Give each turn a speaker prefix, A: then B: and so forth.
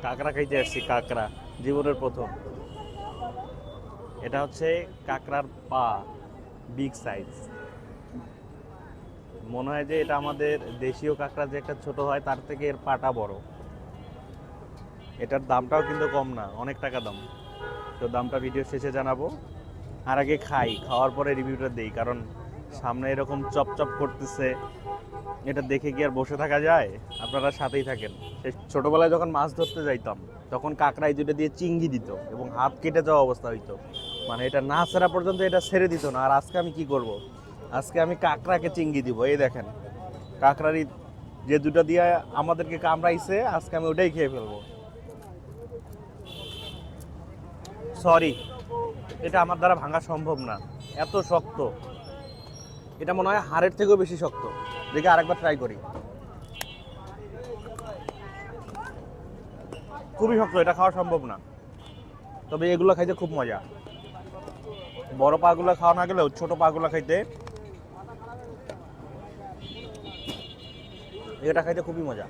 A: কাঁকড়া খাইতে আসছি, কাঁকড়া জীবনের প্রথম। এটা হচ্ছে কাঁকড়ার পা, বিগ সাইজ। মনে হয় যে এটা আমাদের দেশীয় কাঁকড়া যে একটা ছোট হয় তার থেকে এর পাটা বড়। এটার দামটাও কিন্তু কম না, অনেক টাকা দাম। তো দামটা ভিডিও শেষে জানাবো। আর আগে খাই, খাওয়ার পরে রিভিউটা দেই, কারণ সামনে এরকম চপ চপ করতেছে, এটা দেখে কি আর বসে থাকা যায়? আপনারা সাথেই থাকেন। সেই ছোটবেলায় যখন মাছ ধরতে যাইতাম তখন কাঁকড়া এই দুটো দিয়ে চিংড়ি দিত এবং হাত কেটে যাওয়া অবস্থা হইতো। মানে এটা না ছেড়া পর্যন্ত এটা ছেড়ে দিত না। আর আজকে আমি কি করব? আজকে আমি কাঁকড়াকে চিংড়ি দিব। এই দেখেন, কাঁকড়ারই যে দুটো দিয়ে আমাদেরকে কামড়াইছে, আজকে আমি ওটাই খেয়ে ফেলবো। সরি, এটা আমার দ্বারা ভাঙা সম্ভব না, এত শক্ত। এটা মনে হয় হাড়ের থেকেও বেশি শক্ত। দেখে আরেকবার ট্রাই করি। খুবই শক্ত, এটা খাওয়া সম্ভব না। তবে এগুলো খাইতে খুব মজা। বড় পাগুলো খাওয়া না গেলেও ছোট পাগুলো খাইতে, এটা খাইতে খুবই মজা।